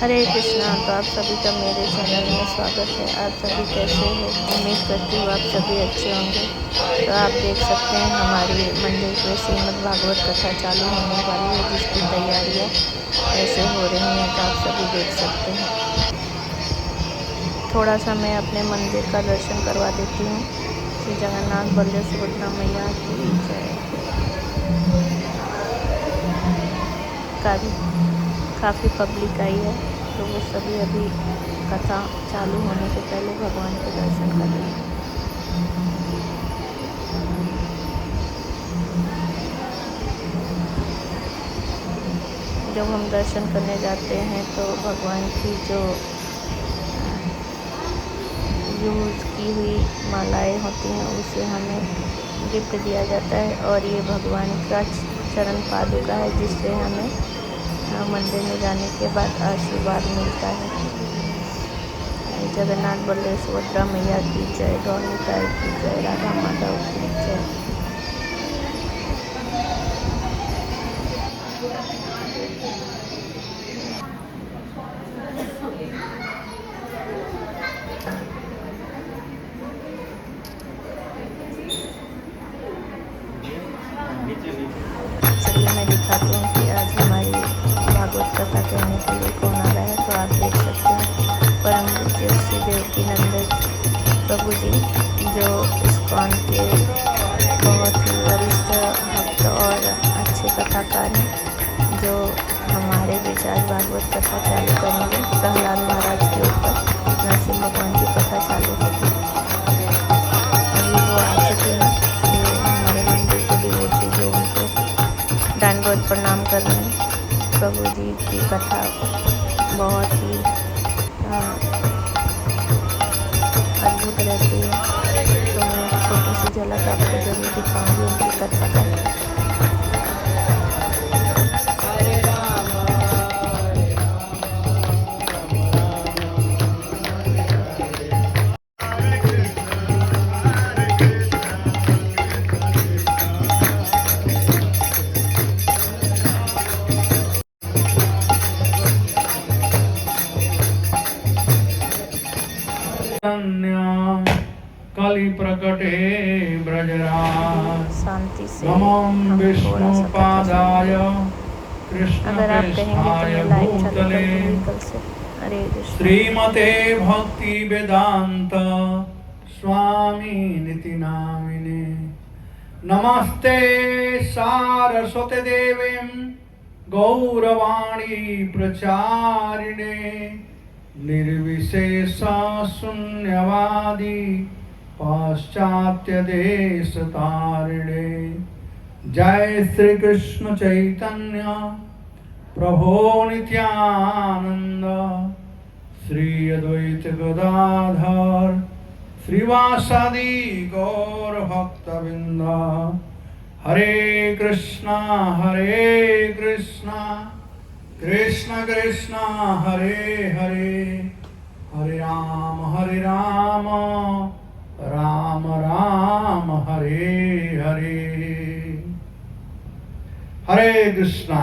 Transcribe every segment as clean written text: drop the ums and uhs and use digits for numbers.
हरे कृष्णा। तो आप सभी का मेरे चैनल में स्वागत है। आप सभी कैसे हो? उम्मीद करती हूँ आप सभी अच्छे होंगे। तो आप देख सकते हैं हमारी मंदिर में श्रीमद् भागवत कथा चालू होने वाली है, जिसकी तैयारियाँ ऐसे हो रही हैं। तो आप सभी देख सकते हैं। थोड़ा सा मैं अपने मंदिर का दर्शन करवा देती हूँ। श्री जगन्नाथ बलदेव सुभद्रा मैया की जय। काफ़ी पब्लिक आई है, तो वो सभी अभी कथा चालू होने के पहले भगवान के दर्शन कर रहे हैं। जब हम दर्शन करने जाते हैं तो भगवान की जो यूज़ की हुई मालाएं होती हैं उसे हमें गिफ्ट दिया जाता है, और ये भगवान का चरण पादुका है, जिससे हमें मंदिर में जाने के बाद आशीर्वाद मिलता है। जगन्नाथ बलदेव सुभद्रा मैया की जय, गौर निताई की जय, राधा माधव की जय। चलिए मैं दिखाती हूँ कि आज हमारी भागवत कथा कहने के लिए कौन आ रहा है। तो आप देख सकते हैं परम पूज्य श्री देवकी नंदन प्रभु जी, जो इस्कॉन के बहुत ही वरिष्ठ भक्त और अच्छे कथाकार हैं, जो हमारे बीच आज भागवत कथा चालू करेंगे। प्रहलाद महाराज के ऊपर नरसिंह भगवान की कथा चालू होगी। अभी वो आ चुके हैं। ये हमारे मंदिर के डिवोटी जो उनको दंडवत प्रणाम कर रहे हैं। प्रभु जी की कथा बहुत ही अद्भुत रहती है। तो मैं छोटी सी झलक आपको जरूर दिखाऊंगी उनकी कथा का। कलि प्रकटे ब्रजराज शांति से नमो विष्णुपादाय अगर आप कहेंगे तो मैं लाइव चालू कर भूतले दूंगी कल से। हरे कृष्ण। श्रीमते भक्ति वेदांत स्वामी निति नामिने नमस्ते सारस्वते देवीं गौरवाणी प्रचारिणे निर्विशेष शून्यवादी पाश्चात्य देश तारिणे। जय श्री कृष्ण चैतन्य प्रभो नित्यानंद श्री अद्वैत गदाधर श्रीवासादि गौर भक्तवृंद। हरे कृष्णा कृष्ण कृष्ण हरे हरे, हरे राम राम राम हरे हरे। हरे कृष्णा।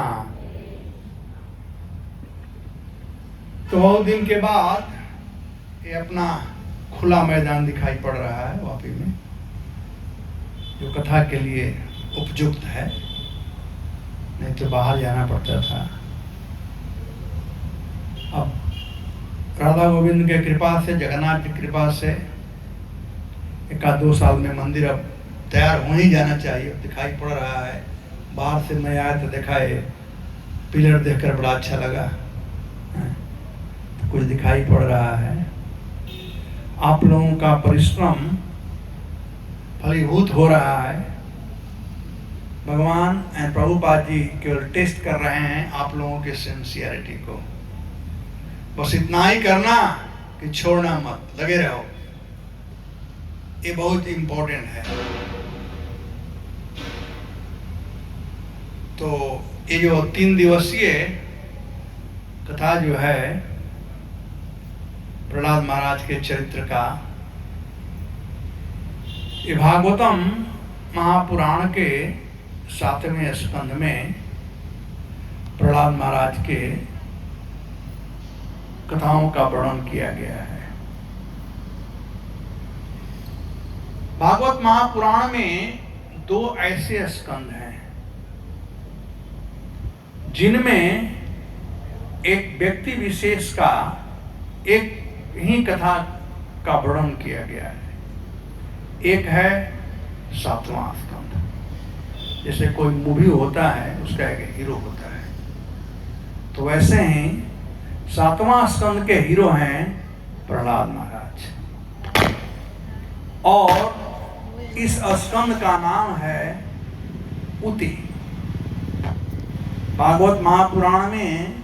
तो बहुत दिन के बाद ये अपना खुला मैदान दिखाई पड़ रहा है वापी में, जो कथा के लिए उपयुक्त है, नहीं तो बाहर जाना पड़ता था। अब राधा गोविंद के कृपा से, जगन्नाथ की कृपा से 1-2 साल में मंदिर अब तैयार हो ही जाना चाहिए। दिखाई पड़ रहा है। बाहर से मैं आया तो देखा है, पिलर देखकर बड़ा अच्छा लगा। कुछ दिखाई पड़ रहा है। आप लोगों का परिश्रम फलीभूत हो रहा है। भगवान एंड प्रभुपाद जी केवल टेस्ट कर रहे हैं आप लोगों के सिंसियरिटी को। बस इतना ही करना कि छोड़ना मत, लगे रहो। ये बहुत इंपॉर्टेंट है। तो ये जो 3 दिवसीय कथा जो है प्रहलाद महाराज के चरित्र का, ये भागवतम महापुराण के 7वें स्कंध में प्रहलाद महाराज के कथाओं का वर्णन किया गया है। भागवत महापुराण में 2 ऐसे स्कंद हैं जिनमें एक व्यक्ति विशेष का एक ही कथा का वर्णन किया गया है। एक है 7वां स्कंद, जैसे कोई मूवी होता है उसका एक हीरो होता है, तो वैसे ही 7वां स्कंद के हीरो हैं प्रहलाद महाराज, और इस स्कंद का नाम है उति। भागवत महापुराण में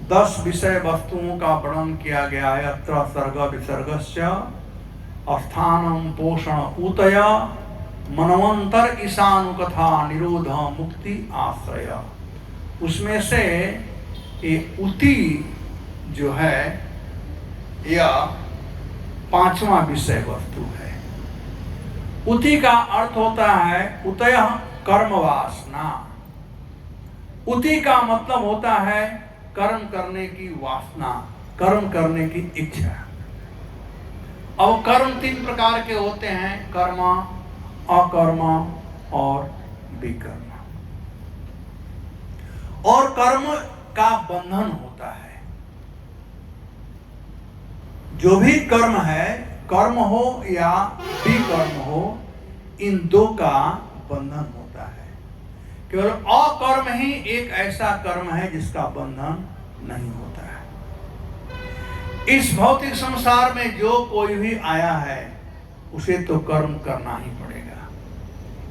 10 विषय वस्तुओं का वर्णन किया गया है। अत्र सर्ग विसर्गस्य स्थानम पोषण ऊतय मनवंतर ईशानुकथा निरोध मुक्ति आश्रय। उसमें से ये उति जो है यह 5वां विषय वस्तु है। उति का अर्थ होता है उतय कर्म वासना। उति का मतलब होता है कर्म करने की वासना, कर्म करने की इच्छा। अब कर्म 3 प्रकार के होते हैं, कर्म, अकर्म और विकर्म। और कर्म का बंधन होता है। जो भी कर्म है, कर्म हो या विकर्म हो, इन 2 का बंधन होता है। केवल अकर्म ही एक ऐसा कर्म है जिसका बंधन नहीं होता है। इस भौतिक संसार में जो कोई भी आया है उसे तो कर्म करना ही पड़ेगा।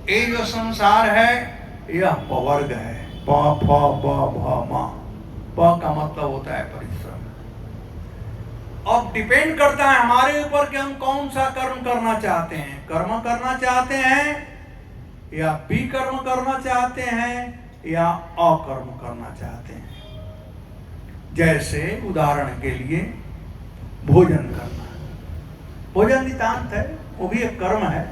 ये जो संसार है यह पवर्ग है। प फ ब भ म। प का मतलब होता है परिश्रम। अब डिपेंड करता है हमारे ऊपर कि हम कौन सा कर्म करना चाहते हैं। कर्म करना चाहते हैं या विकर्म करना चाहते हैं या अकर्म करना चाहते हैं। जैसे उदाहरण के लिए भोजन करना। भोजन नितांत है, वो भी एक कर्म है।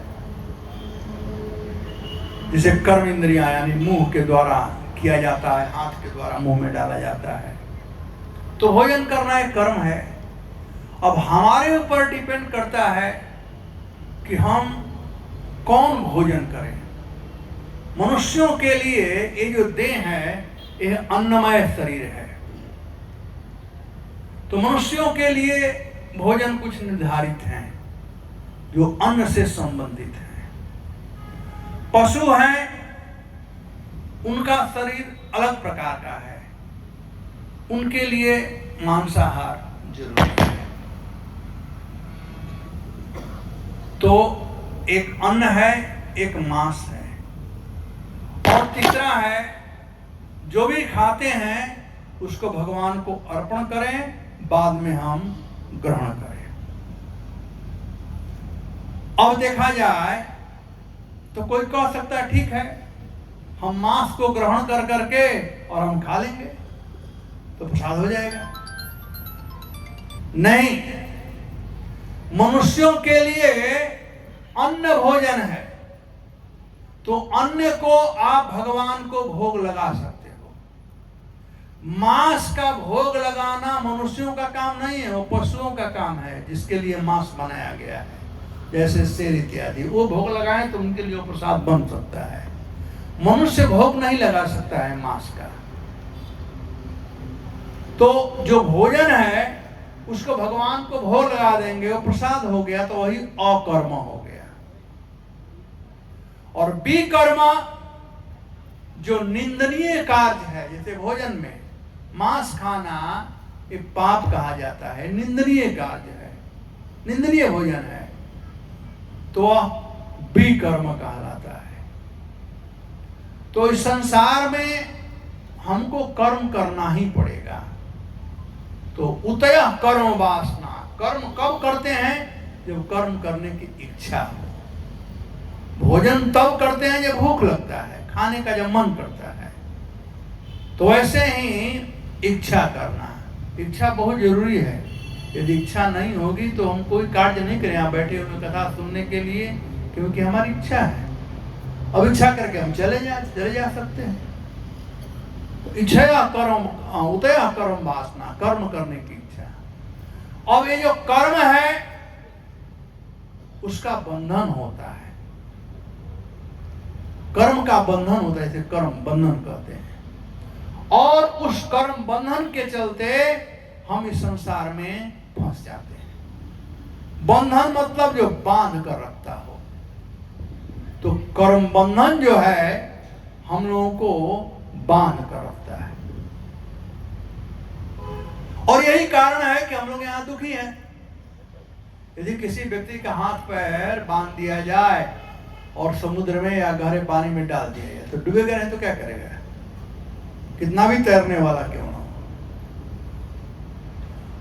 जिसे कर्म इंद्रियां यानी मुंह के द्वारा किया जाता है, हाथ के द्वारा मुंह में डाला जाता है, तो भोजन करना एक कर्म है। अब हमारे ऊपर डिपेंड करता है कि हम कौन भोजन करें। मनुष्यों के लिए ये जो देह है यह अन्नमय शरीर है, तो मनुष्यों के लिए भोजन कुछ निर्धारित हैं जो अन्न से संबंधित हैं। पशु हैं, उनका शरीर अलग प्रकार का है, उनके लिए मांसाहार जरूरी है। तो एक अन्न है, एक मांस है, और तीसरा है जो भी खाते हैं उसको भगवान को अर्पण करें, बाद में हम ग्रहण करें। अब देखा जाए तो कोई कह सकता है ठीक है हम मांस को ग्रहण कर करके और हम खा लेंगे तो प्रसाद हो जाएगा। नहीं, मनुष्यों के लिए अन्न भोजन है, तो अन्न को आप भगवान को भोग लगा सकते हो। मांस का भोग लगाना मनुष्यों का काम नहीं है, वो पशुओं का काम है जिसके लिए मांस बनाया गया है। जैसे शेर इत्यादि, वो भोग लगाएं तो उनके लिए वो प्रसाद बन सकता है। मनुष्य भोग नहीं लगा सकता है मांस का। तो जो भोजन है उसको भगवान को भोग लगा देंगे, वो प्रसाद हो गया, तो वही अकर्म हो गया। और विकर्म जो निंदनीय कार्य है, जैसे भोजन में मांस खाना ये पाप कहा जाता है, निंदनीय कार्य है, निंदनीय भोजन है, तो वह विकर्म कहलाता है। तो इस संसार में हमको कर्म करना ही पड़ेगा। तो उतय कर्म वासना, कर्म कब करते हैं जब कर्म करने की इच्छा हो। भोजन तब करते हैं जब भूख लगता है, खाने का जब मन करता है। तो ऐसे ही इच्छा करना, इच्छा बहुत जरूरी है। यदि इच्छा नहीं होगी तो हम कोई कार्य नहीं करें यहाँ बैठे हुए कथा सुनने के लिए, क्योंकि हमारी इच्छा है। अब इच्छा करके हम चले जा सकते हैं। इच्छया कर्म उदया कर्म वासना, कर्म करने की इच्छा। अब ये जो कर्म है उसका बंधन होता है, कर्म का बंधन होता है, इसे कर्म बंधन कहते हैं। और उस कर्म बंधन के चलते हम इस संसार में फंस जाते हैं। बंधन मतलब जो बांध कर रखता हो, तो कर्म बंधन जो है हम लोगों को बांध कर रखता है। और यही कारण है कि हम लोग यहां दुखी हैं। यदि किसी व्यक्ति का हाथ पैर बांध दिया जाए और समुद्र में या गहरे पानी में डाल दिया जाए तो डूबेगा नहीं तो क्या करेगा, कितना भी तैरने वाला क्यों ना हो।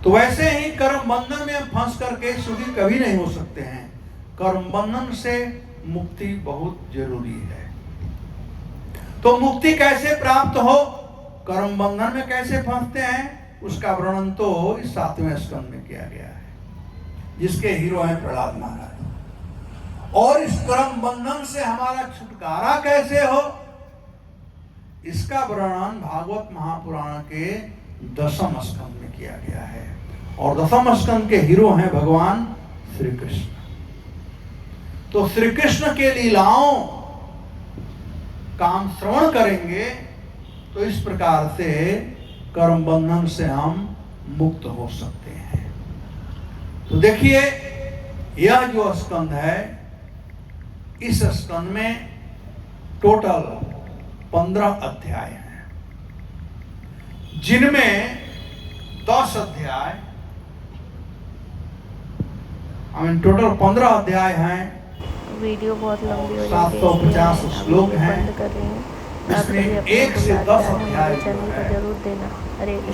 तो वैसे ही कर्म बंधन में फंस करके सुखी कभी नहीं हो सकते हैं। कर्म बंधन से मुक्ति बहुत जरूरी है। तो मुक्ति कैसे प्राप्त हो, कर्म बंधन में कैसे फंसते हैं, उसका वर्णन तो इस 7वें स्कंद में किया गया है, जिसके हीरो हैं प्रहलाद महाराज। और इस कर्म बंधन से हमारा छुटकारा कैसे हो, इसका वर्णन भागवत महापुराण के 10वें स्कंद में किया गया है। और 10वें स्कंद के हीरो हैं भगवान श्री कृष्ण। तो श्री कृष्ण के लीलाओं का हम श्रवण करेंगे तो इस प्रकार से कर्म बंधन से हम मुक्त हो सकते हैं। तो देखिए, यह जो स्कंद है, इस स्कंद में टोटल 15 अध्याय हैं, जिनमें 10 अध्याय टोटल 15 अध्याय हैं। वीडियो बहुत लंबी हो जाती है, 750 श्लोक हैं, बंद कर रहे हैं। इसमें 1 से 10 अध्याय चैनल को जरूर देना। हरे कृष्ण।